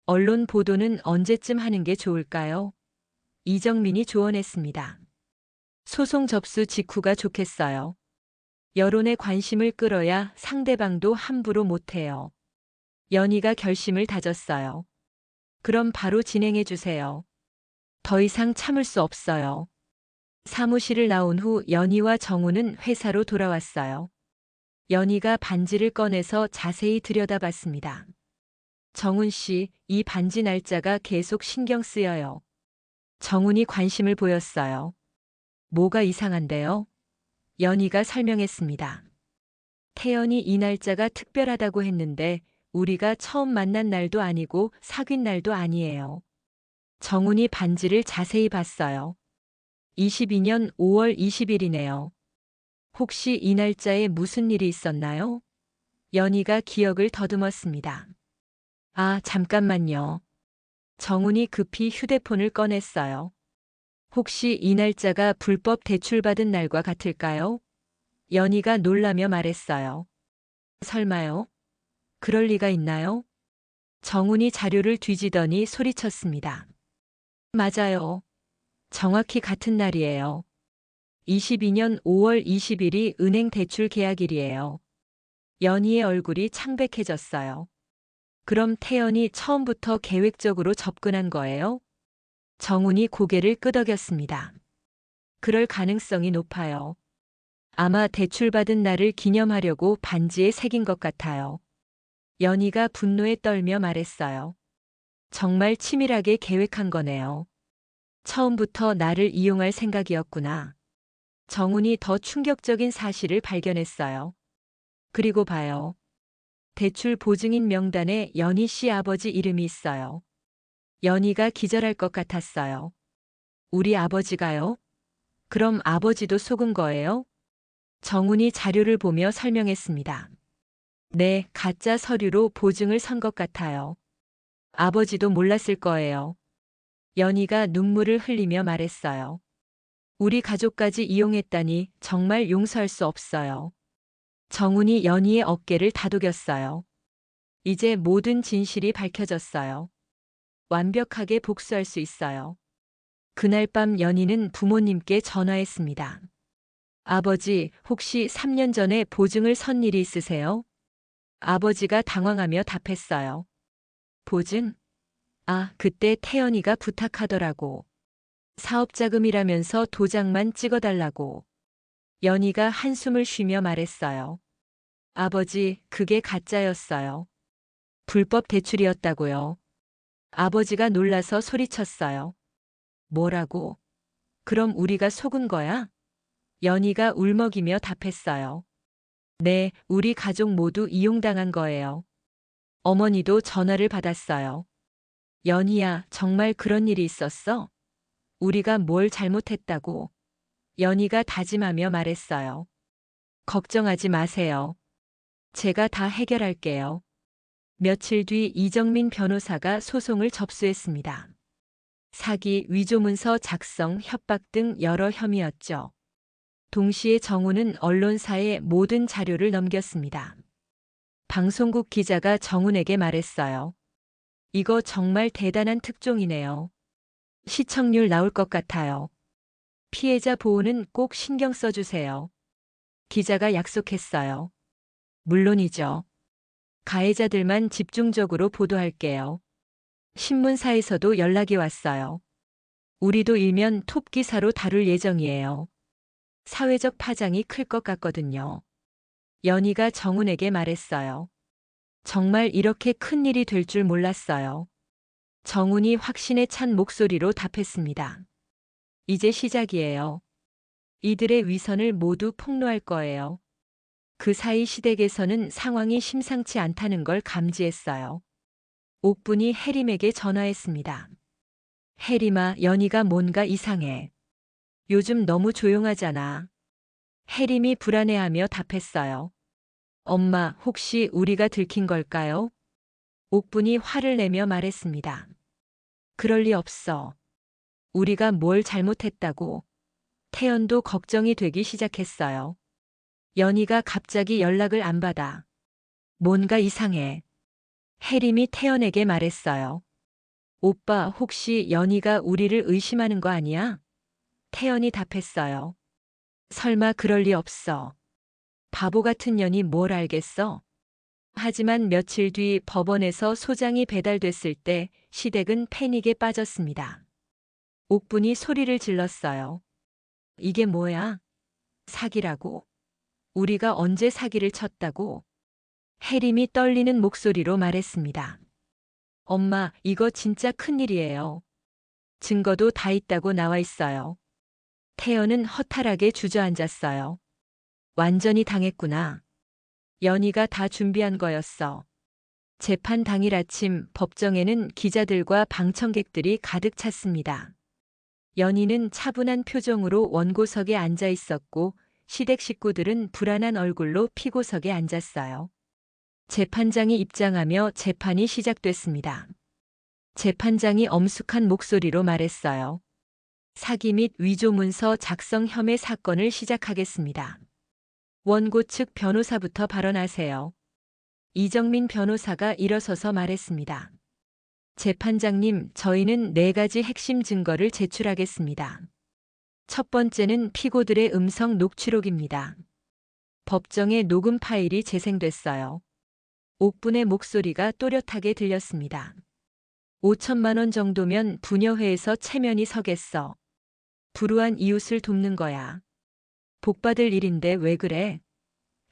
언론 보도는 언제쯤 하는 게 좋을까요? 이정민이 조언했습니다. 소송 접수 직후가 좋겠어요. 여론의 관심을 끌어야 상대방도 함부로 못해요. 연희가 결심을 다졌어요. 그럼 바로 진행해 주세요. 더 이상 참을 수 없어요. 사무실을 나온 후 연희와 정우는 회사로 돌아왔어요. 연희가 반지를 꺼내서 자세히 들여다봤습니다. 정훈 씨, 이 반지 날짜가 계속 신경 쓰여요. 정훈이 관심을 보였어요. 뭐가 이상한데요? 연희가 설명했습니다. 태연이 이 날짜가 특별하다고 했는데 우리가 처음 만난 날도 아니고 사귄 날도 아니에요. 정훈이 반지를 자세히 봤어요. 22년 5월 20일이네요. 혹시 이 날짜에 무슨 일이 있었나요? 연희가 기억을 더듬었습니다. 아, 잠깐만요. 정훈이 급히 휴대폰을 꺼냈어요. 혹시 이 날짜가 불법 대출받은 날과 같을까요? 연희가 놀라며 말했어요. 설마요? 그럴 리가 있나요? 정훈이 자료를 뒤지더니 소리쳤습니다. 맞아요. 정확히 같은 날이에요. 22년 5월 20일이 은행 대출 계약일이에요. 연희의 얼굴이 창백해졌어요. 그럼 태연이 처음부터 계획적으로 접근한 거예요? 정훈이 고개를 끄덕였습니다. 그럴 가능성이 높아요. 아마 대출받은 날을 기념하려고 반지에 새긴 것 같아요. 연희가 분노에 떨며 말했어요. 정말 치밀하게 계획한 거네요. 처음부터 나를 이용할 생각이었구나. 정훈이 더 충격적인 사실을 발견했어요. 그리고 봐요. 대출 보증인 명단에 연희 씨 아버지 이름이 있어요. 연희가 기절할 것 같았어요. 우리 아버지가요? 그럼 아버지도 속은 거예요? 정훈이 자료를 보며 설명했습니다. 네, 가짜 서류로 보증을 선 것 같아요. 아버지도 몰랐을 거예요. 연희가 눈물을 흘리며 말했어요. 우리 가족까지 이용했다니 정말 용서할 수 없어요. 정훈이 연희의 어깨를 다독였어요. 이제 모든 진실이 밝혀졌어요. 완벽하게 복수할 수 있어요. 그날 밤 연희는 부모님께 전화했습니다. 아버지, 혹시 3년 전에 보증을 선 일이 있으세요? 아버지가 당황하며 답했어요. 보증? 아, 그때 태연이가 부탁하더라고. 사업자금이라면서 도장만 찍어달라고. 연희가 한숨을 쉬며 말했어요. 아버지, 그게 가짜였어요. 불법 대출이었다고요. 아버지가 놀라서 소리쳤어요. 뭐라고? 그럼 우리가 속은 거야? 연희가 울먹이며 답했어요. 네, 우리 가족 모두 이용당한 거예요. 어머니도 전화를 받았어요. 연희야, 정말 그런 일이 있었어? 우리가 뭘 잘못했다고? 연희가 다짐하며 말했어요. 걱정하지 마세요. 제가 다 해결할게요. 며칠 뒤 이정민 변호사가 소송을 접수했습니다. 사기, 위조문서 작성, 협박 등 여러 혐의였죠. 동시에 정우는 언론사에 모든 자료를 넘겼습니다. 방송국 기자가 정훈에게 말했어요. 이거 정말 대단한 특종이네요. 시청률 나올 것 같아요. 피해자 보호는 꼭 신경 써주세요. 기자가 약속했어요. 물론이죠. 가해자들만 집중적으로 보도할게요. 신문사에서도 연락이 왔어요. 우리도 일면 톱 기사로 다룰 예정이에요. 사회적 파장이 클 것 같거든요. 연희가 정훈에게 말했어요. 정말 이렇게 큰 일이 될 줄 몰랐어요. 정훈이 확신에 찬 목소리로 답했습니다. 이제 시작이에요. 이들의 위선을 모두 폭로할 거예요. 그 사이 시댁에서는 상황이 심상치 않다는 걸 감지했어요. 옥분이 혜림에게 전화했습니다. 혜림아, 연희가 뭔가 이상해. 요즘 너무 조용하잖아. 혜림이 불안해하며 답했어요. 엄마, 혹시 우리가 들킨 걸까요? 옥분이 화를 내며 말했습니다. 그럴 리 없어. 우리가 뭘 잘못했다고. 태연도 걱정이 되기 시작했어요. 연희가 갑자기 연락을 안 받아. 뭔가 이상해. 혜림이 태연에게 말했어요. 오빠, 혹시 연희가 우리를 의심하는 거 아니야? 태연이 답했어요. 설마 그럴 리 없어. 바보 같은 년이 뭘 알겠어? 하지만 며칠 뒤 법원에서 소장이 배달됐을 때 시댁은 패닉에 빠졌습니다. 옥분이 소리를 질렀어요. 이게 뭐야? 사기라고? 우리가 언제 사기를 쳤다고? 혜림이 떨리는 목소리로 말했습니다. 엄마, 이거 진짜 큰일이에요. 증거도 다 있다고 나와 있어요. 태연은 허탈하게 주저앉았어요. 완전히 당했구나. 연희가 다 준비한 거였어. 재판 당일 아침 법정에는 기자들과 방청객들이 가득 찼습니다. 연희는 차분한 표정으로 원고석에 앉아 있었고 시댁 식구들은 불안한 얼굴로 피고석에 앉았어요. 재판장이 입장하며 재판이 시작됐습니다. 재판장이 엄숙한 목소리로 말했어요. 사기 및 위조 문서 작성 혐의 사건을 시작하겠습니다. 원고 측 변호사부터 발언하세요. 이정민 변호사가 일어서서 말했습니다. 재판장님, 저희는 4가지 핵심 증거를 제출하겠습니다. 첫 번째는 피고들의 음성 녹취록입니다. 법정에 녹음 파일이 재생됐어요. 옥분의 목소리가 또렷하게 들렸습니다. 5천만 원 정도면 부녀회에서 체면이 서겠어. 불우한 이웃을 돕는 거야. 복받을 일인데 왜 그래?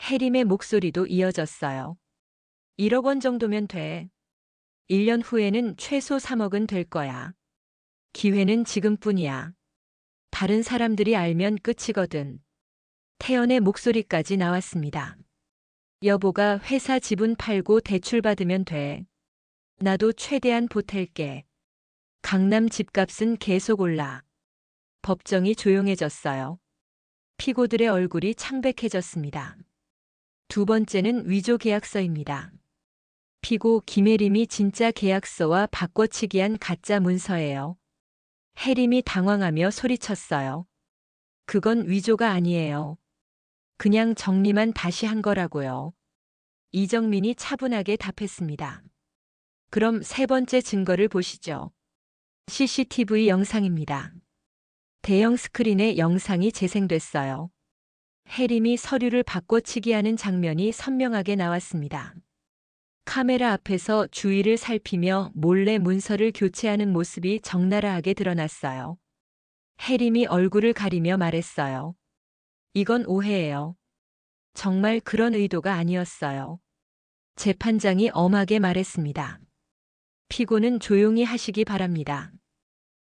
혜림의 목소리도 이어졌어요. 1억 원 정도면 돼. 1년 후에는 최소 3억은 될 거야. 기회는 지금뿐이야. 다른 사람들이 알면 끝이거든. 태연의 목소리까지 나왔습니다. 여보가 회사 지분 팔고 대출받으면 돼. 나도 최대한 보탤게. 강남 집값은 계속 올라. 법정이 조용해졌어요. 피고들의 얼굴이 창백해졌습니다. 두 번째는 위조 계약서입니다. 피고 김혜림이 진짜 계약서와 바꿔치기한 가짜 문서예요. 혜림이 당황하며 소리쳤어요. 그건 위조가 아니에요. 그냥 정리만 다시 한 거라고요. 이정민이 차분하게 답했습니다. 그럼 세 번째 증거를 보시죠. CCTV 영상입니다. 대형 스크린에 영상이 재생됐어요. 혜림이 서류를 바꿔치기하는 장면이 선명하게 나왔습니다. 카메라 앞에서 주위를 살피며 몰래 문서를 교체하는 모습이 적나라하게 드러났어요. 혜림이 얼굴을 가리며 말했어요. 이건 오해예요. 정말 그런 의도가 아니었어요. 재판장이 엄하게 말했습니다. 피고는 조용히 하시기 바랍니다.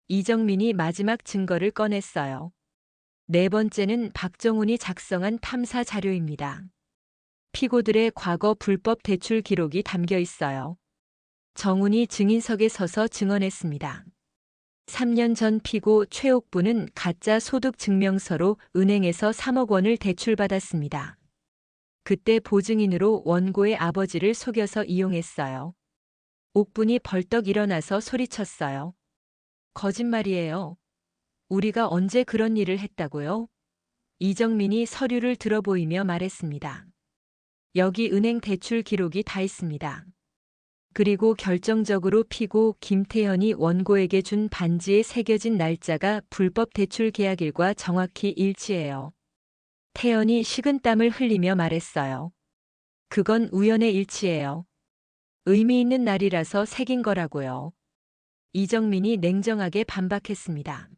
이정민이 마지막 증거를 꺼냈어요. 네 번째는 박정훈이 작성한 탐사 자료입니다. 피고들의 과거 불법 대출 기록이 담겨 있어요. 정훈이 증인석에 서서 증언했습니다. 3년 전 피고 최옥부는 가짜 소득 증명서로 은행에서 3억 원을 대출받았습니다. 그때 보증인으로 원고의 아버지를 속여서 이용했어요. 옥분이 벌떡 일어나서 소리쳤어요. 거짓말이에요. 우리가 언제 그런 일을 했다고요? 이정민이 서류를 들어보이며 말했습니다. 여기 은행 대출 기록이 다 있습니다. 그리고 결정적으로 피고 김태현이 원고에게 준 반지에 새겨진 날짜가 불법 대출 계약일과 정확히 일치해요. 태연이 식은땀을 흘리며 말했어요. 그건 우연의 일치예요. 의미 있는 날이라서 새긴 거라고요. 이정민이 냉정하게 반박했습니다.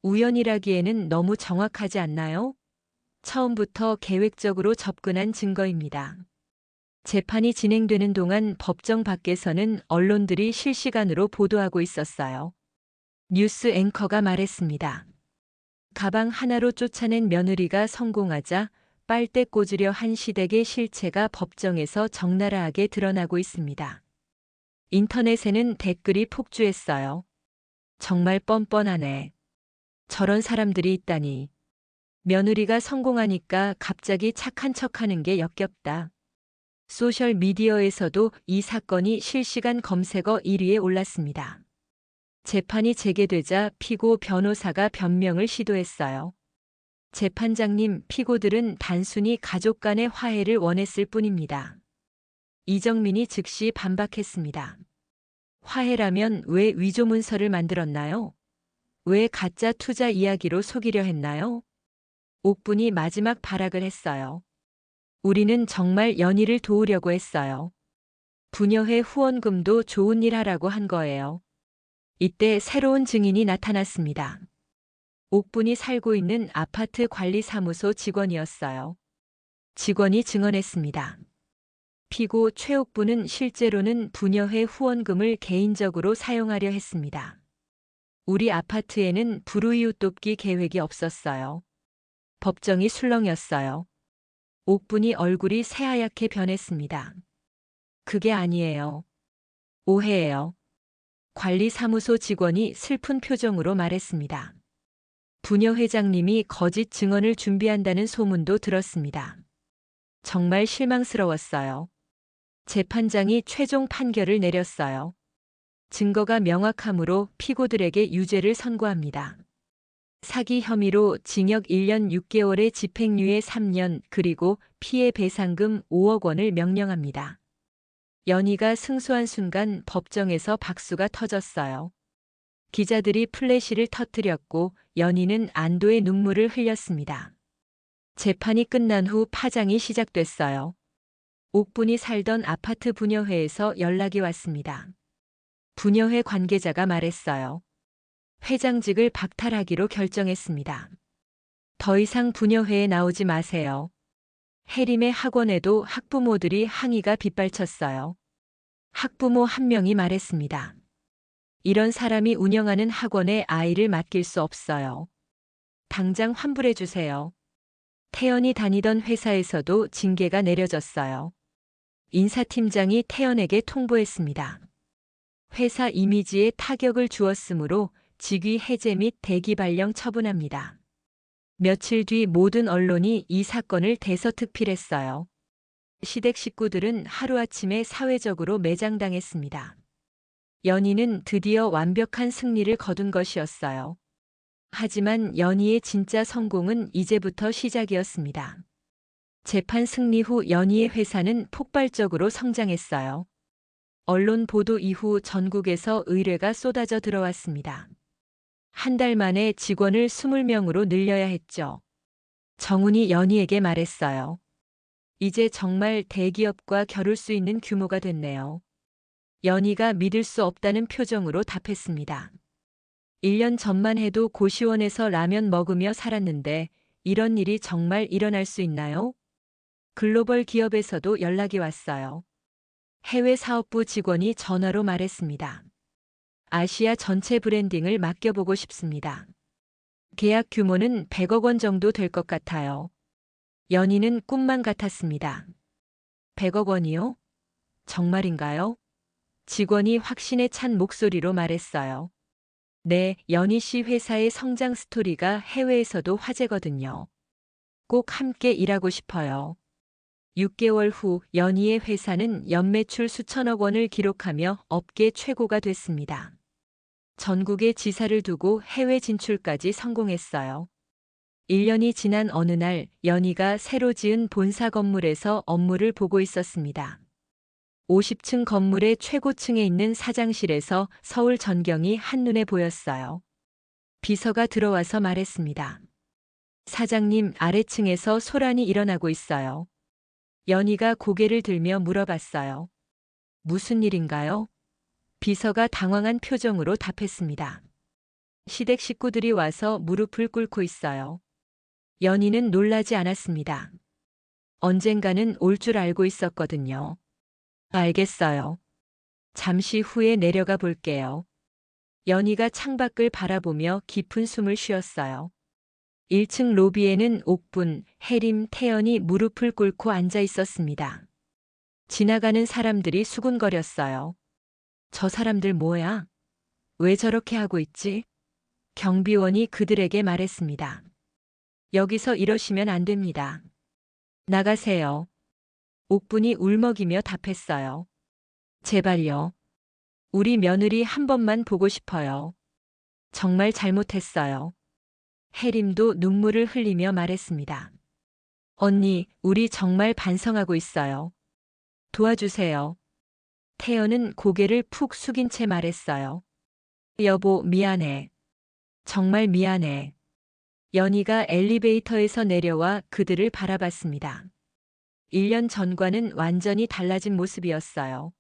우연이라기에는 너무 정확하지 않나요? 처음부터 계획적으로 접근한 증거입니다. 재판이 진행되는 동안 법정 밖에서는 언론들이 실시간으로 보도하고 있었어요. 뉴스 앵커가 말했습니다. 가방 하나로 쫓아낸 며느리가 성공하자 빨대 꽂으려 한 시댁의 실체가 법정에서 적나라하게 드러나고 있습니다. 인터넷에는 댓글이 폭주했어요. 정말 뻔뻔하네. 저런 사람들이 있다니. 며느리가 성공하니까 갑자기 착한 척하는 게 역겹다. 소셜 미디어에서도 이 사건이 실시간 검색어 1위에 올랐습니다. 재판이 재개되자 피고 변호사가 변명을 시도했어요. 재판장님, 피고들은 단순히 가족 간의 화해를 원했을 뿐입니다. 이정민이 즉시 반박했습니다. 화해라면 왜 위조 문서를 만들었나요? 왜 가짜 투자 이야기로 속이려 했나요? 옥분이 마지막 발악을 했어요. 우리는 정말 연희를 도우려고 했어요. 부녀회 후원금도 좋은 일 하라고 한 거예요. 이때 새로운 증인이 나타났습니다. 옥분이 살고 있는 아파트 관리사무소 직원이었어요. 직원이 증언했습니다. 피고 최옥분은 실제로는 부녀회 후원금을 개인적으로 사용하려 했습니다. 우리 아파트에는 불우이웃 돕기 계획이 없었어요. 법정이 술렁였어요. 옥분이 얼굴이 새하얗게 변했습니다. 그게 아니에요. 오해예요. 관리사무소 직원이 슬픈 표정으로 말했습니다. 부녀 회장님이 거짓 증언을 준비한다는 소문도 들었습니다. 정말 실망스러웠어요. 재판장이 최종 판결을 내렸어요. 증거가 명확하므로 피고들에게 유죄를 선고합니다. 사기 혐의로 징역 1년 6개월에 집행유예 3년 그리고 피해 배상금 5억 원을 명령합니다. 연희가 승소한 순간 법정에서 박수가 터졌어요. 기자들이 플래시를 터뜨렸고 연희는 안도의 눈물을 흘렸습니다. 재판이 끝난 후 파장이 시작됐어요. 옥분이 살던 아파트 부녀회에서 연락이 왔습니다. 부녀회 관계자가 말했어요. 회장직을 박탈하기로 결정했습니다. 더 이상 부녀회에 나오지 마세요. 해림의 학원에도 학부모들이 항의가 빗발쳤어요. 학부모 한 명이 말했습니다. 이런 사람이 운영하는 학원에 아이를 맡길 수 없어요. 당장 환불해 주세요. 태연이 다니던 회사에서도 징계가 내려졌어요. 인사팀장이 태연에게 통보했습니다. 회사 이미지에 타격을 주었으므로 직위 해제 및 대기 발령 처분합니다. 며칠 뒤 모든 언론이 이 사건을 대서특필했어요. 시댁 식구들은 하루아침에 사회적으로 매장당했습니다. 연희는 드디어 완벽한 승리를 거둔 것이었어요. 하지만 연희의 진짜 성공은 이제부터 시작이었습니다. 재판 승리 후 연희의 회사는 폭발적으로 성장했어요. 언론 보도 이후 전국에서 의뢰가 쏟아져 들어왔습니다. 한 달 만에 직원을 20명으로 늘려야 했죠. 정훈이 연희에게 말했어요. 이제 정말 대기업과 겨룰 수 있는 규모가 됐네요. 연희가 믿을 수 없다는 표정으로 답했습니다. 1년 전만 해도 고시원에서 라면 먹으며 살았는데 이런 일이 정말 일어날 수 있나요? 글로벌 기업에서도 연락이 왔어요. 해외 사업부 직원이 전화로 말했습니다. 아시아 전체 브랜딩을 맡겨보고 싶습니다. 계약 규모는 100억 원 정도 될 것 같아요. 연희는 꿈만 같았습니다. 100억 원이요? 정말인가요? 직원이 확신에 찬 목소리로 말했어요. 네, 연희 씨 회사의 성장 스토리가 해외에서도 화제거든요. 꼭 함께 일하고 싶어요. 6개월 후 연희의 회사는 연매출 수천억 원을 기록하며 업계 최고가 됐습니다. 전국에 지사를 두고 해외 진출까지 성공했어요. 1년이 지난 어느 날 연희가 새로 지은 본사 건물에서 업무를 보고 있었습니다. 50층 건물의 최고층에 있는 사장실에서 서울 전경이 한눈에 보였어요. 비서가 들어와서 말했습니다. 사장님, 아래층에서 소란이 일어나고 있어요. 연희가 고개를 들며 물어봤어요. 무슨 일인가요? 비서가 당황한 표정으로 답했습니다. 시댁 식구들이 와서 무릎을 꿇고 있어요. 연희는 놀라지 않았습니다. 언젠가는 올 줄 알고 있었거든요. 알겠어요. 잠시 후에 내려가 볼게요. 연희가 창밖을 바라보며 깊은 숨을 쉬었어요. 1층 로비에는 옥분, 혜림, 태연이 무릎을 꿇고 앉아 있었습니다. 지나가는 사람들이 수군거렸어요. 저 사람들 뭐야? 왜 저렇게 하고 있지? 경비원이 그들에게 말했습니다. 여기서 이러시면 안 됩니다. 나가세요. 옥분이 울먹이며 답했어요. 제발요. 우리 며느리 한 번만 보고 싶어요. 정말 잘못했어요. 혜림도 눈물을 흘리며 말했습니다. 언니, 우리 정말 반성하고 있어요. 도와주세요. 태연은 고개를 푹 숙인 채 말했어요. 여보, 미안해. 정말 미안해. 연희가 엘리베이터에서 내려와 그들을 바라봤습니다. 1년 전과는 완전히 달라진 모습이었어요.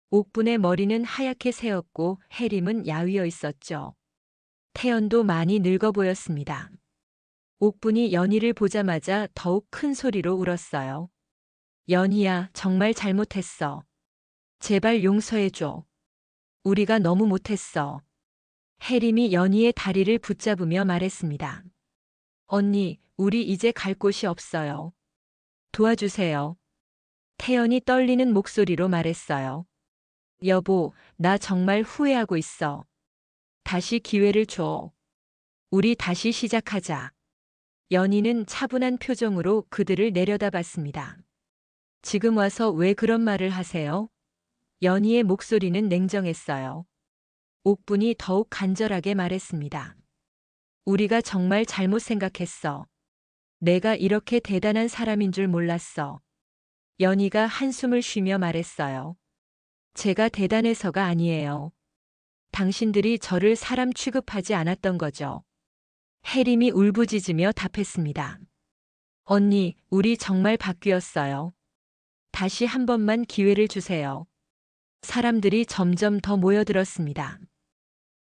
옥분의 머리는 하얗게 새었고 혜림은 야위어 있었죠. 태연도 많이 늙어 보였습니다. 옥분이 연희를 보자마자 더욱 큰 소리로 울었어요. 연희야, 정말 잘못했어. 제발 용서해줘. 우리가 너무 못했어. 혜림이 연희의 다리를 붙잡으며 말했습니다. 언니, 우리 이제 갈 곳이 없어요. 도와주세요. 태연이 떨리는 목소리로 말했어요. 여보, 나 정말 후회하고 있어. 다시 기회를 줘. 우리 다시 시작하자. 연희는 차분한 표정으로 그들을 내려다봤습니다. 지금 와서 왜 그런 말을 하세요? 연희의 목소리는 냉정했어요. 옥분이 더욱 간절하게 말했습니다. 우리가 정말 잘못 생각했어. 내가 이렇게 대단한 사람인 줄 몰랐어. 연희가 한숨을 쉬며 말했어요. 제가 대단해서가 아니에요. 당신들이 저를 사람 취급하지 않았던 거죠. 혜림이 울부짖으며 답했습니다. 언니, 우리 정말 바뀌었어요. 다시 한 번만 기회를 주세요. 사람들이 점점 더 모여들었습니다.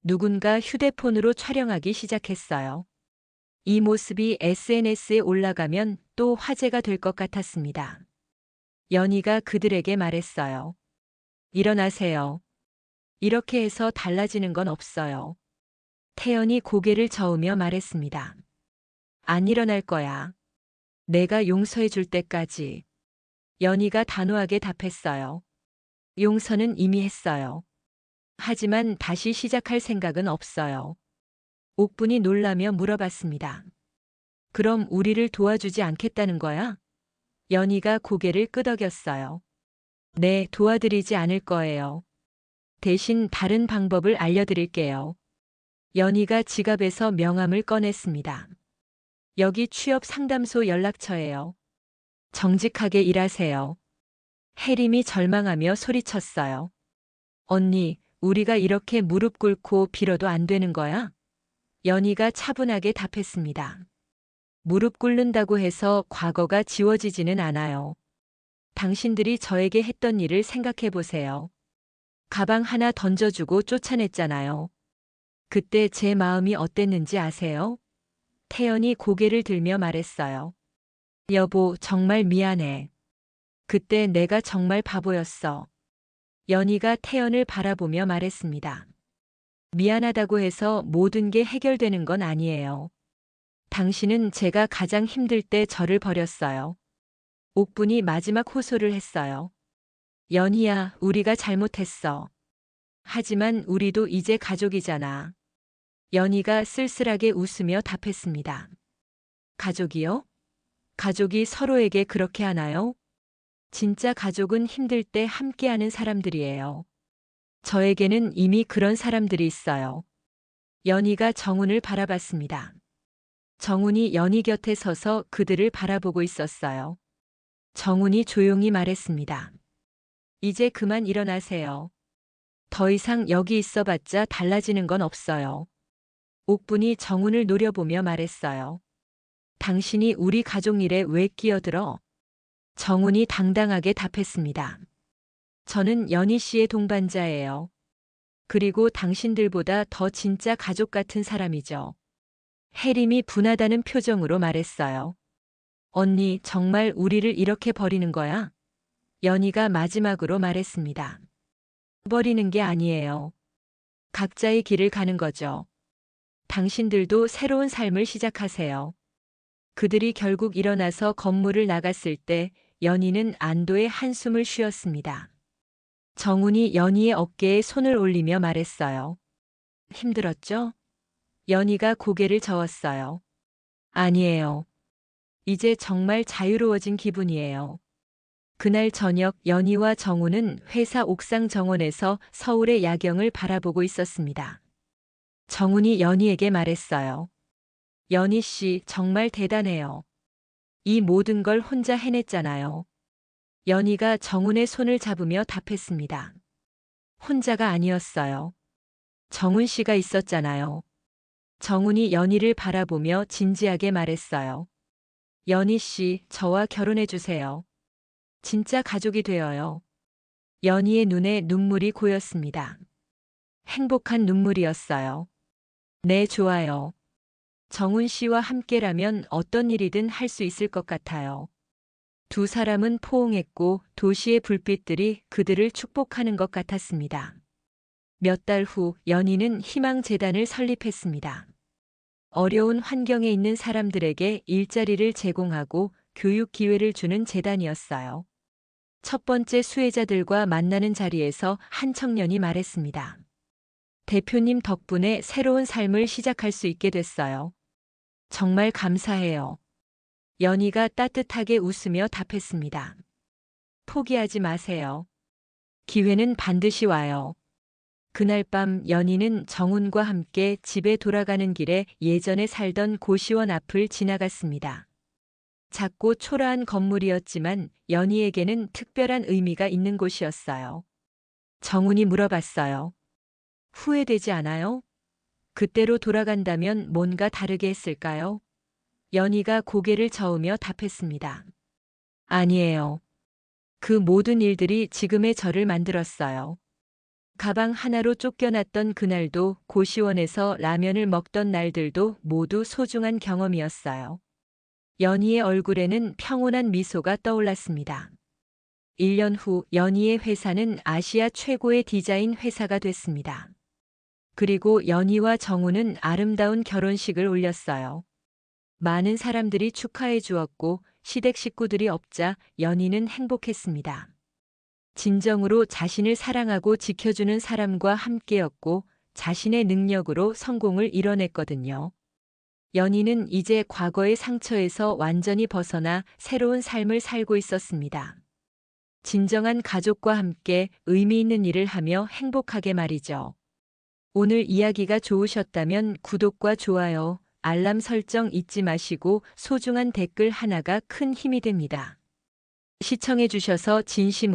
누군가 휴대폰으로 촬영하기 시작했어요. 이 모습이 SNS에 올라가면 또 화제가 될 것 같았습니다. 연희가 그들에게 말했어요. 일어나세요. 이렇게 해서 달라지는 건 없어요. 태연이 고개를 저으며 말했습니다. 안 일어날 거야. 내가 용서해 줄 때까지. 연희가 단호하게 답했어요. 용서는 이미 했어요. 하지만 다시 시작할 생각은 없어요. 옥분이 놀라며 물어봤습니다. 그럼 우리를 도와주지 않겠다는 거야? 연희가 고개를 끄덕였어요. 네, 도와드리지 않을 거예요. 대신 다른 방법을 알려드릴게요. 연희가 지갑에서 명함을 꺼냈습니다. 여기 취업 상담소 연락처예요. 정직하게 일하세요. 혜림이 절망하며 소리쳤어요. 언니, 우리가 이렇게 무릎 꿇고 빌어도 안 되는 거야? 연희가 차분하게 답했습니다. 무릎 꿇는다고 해서 과거가 지워지지는 않아요. 당신들이 저에게 했던 일을 생각해 보세요. 가방 하나 던져주고 쫓아냈잖아요. 그때 제 마음이 어땠는지 아세요? 태연이 고개를 들며 말했어요. 여보, 정말 미안해. 그때 내가 정말 바보였어. 연희가 태연을 바라보며 말했습니다. 미안하다고 해서 모든 게 해결되는 건 아니에요. 당신은 제가 가장 힘들 때 저를 버렸어요. 옥분이 마지막 호소를 했어요. 연희야, 우리가 잘못했어. 하지만 우리도 이제 가족이잖아. 연희가 쓸쓸하게 웃으며 답했습니다. 가족이요? 가족이 서로에게 그렇게 하나요? 진짜 가족은 힘들 때 함께하는 사람들이에요. 저에게는 이미 그런 사람들이 있어요. 연희가 정훈을 바라봤습니다. 정훈이 연희 곁에 서서 그들을 바라보고 있었어요. 정훈이 조용히 말했습니다. 이제 그만 일어나세요. 더 이상 여기 있어봤자 달라지는 건 없어요. 옥분이 정훈을 노려보며 말했어요. 당신이 우리 가족 일에 왜 끼어들어? 정훈이 당당하게 답했습니다. 저는 연희 씨의 동반자예요. 그리고 당신들보다 더 진짜 가족 같은 사람이죠. 혜림이 분하다는 표정으로 말했어요. 언니, 정말 우리를 이렇게 버리는 거야? 연희가 마지막으로 말했습니다. 버리는 게 아니에요. 각자의 길을 가는 거죠. 당신들도 새로운 삶을 시작하세요. 그들이 결국 일어나서 건물을 나갔을 때 연희는 안도의 한숨을 쉬었습니다. 정훈이 연희의 어깨에 손을 올리며 말했어요. 힘들었죠? 연희가 고개를 저었어요. 아니에요. 이제 정말 자유로워진 기분이에요. 그날 저녁 연희와 정훈은 회사 옥상 정원에서 서울의 야경을 바라보고 있었습니다. 정훈이 연희에게 말했어요. 연희 씨 정말 대단해요. 이 모든 걸 혼자 해냈잖아요. 연희가 정훈의 손을 잡으며 답했습니다. 혼자가 아니었어요. 정훈 씨가 있었잖아요. 정훈이 연희를 바라보며 진지하게 말했어요. 연희 씨, 저와 결혼해 주세요. 진짜 가족이 되어요. 연희의 눈에 눈물이 고였습니다. 행복한 눈물이었어요. 네, 좋아요. 정훈 씨와 함께라면 어떤 일이든 할 수 있을 것 같아요. 두 사람은 포옹했고 도시의 불빛들이 그들을 축복하는 것 같았습니다. 몇 달 후 연희는 희망재단을 설립했습니다. 어려운 환경에 있는 사람들에게 일자리를 제공하고 교육 기회를 주는 재단이었어요. 첫 번째 수혜자들과 만나는 자리에서 한 청년이 말했습니다. 대표님 덕분에 새로운 삶을 시작할 수 있게 됐어요. 정말 감사해요. 연희가 따뜻하게 웃으며 답했습니다. 포기하지 마세요. 기회는 반드시 와요. 그날 밤 연희는 정훈과 함께 집에 돌아가는 길에 예전에 살던 고시원 앞을 지나갔습니다. 작고 초라한 건물이었지만 연희에게는 특별한 의미가 있는 곳이었어요. 정훈이 물어봤어요. 후회되지 않아요? 그때로 돌아간다면 뭔가 다르게 했을까요? 연희가 고개를 저으며 답했습니다. 아니에요. 그 모든 일들이 지금의 저를 만들었어요. 가방 하나로 쫓겨났던 그날도 고시원에서 라면을 먹던 날들도 모두 소중한 경험이었어요. 연희의 얼굴에는 평온한 미소가 떠올랐습니다. 1년 후 연희의 회사는 아시아 최고의 디자인 회사가 됐습니다. 그리고 연희와 정훈은 아름다운 결혼식을 올렸어요. 많은 사람들이 축하해 주었고 시댁 식구들이 없자 연희는 행복했습니다. 진정으로 자신을 사랑하고 지켜주는 사람과 함께였고 자신의 능력으로 성공을 이뤄냈거든요. 연희는 이제 과거의 상처에서 완전히 벗어나 새로운 삶을 살고 있었습니다. 진정한 가족과 함께 의미 있는 일을 하며 행복하게 말이죠. 오늘 이야기가 좋으셨다면 구독과 좋아요, 알람 설정 잊지 마시고 소중한 댓글 하나가 큰 힘이 됩니다. 시청해 주셔서 진심으로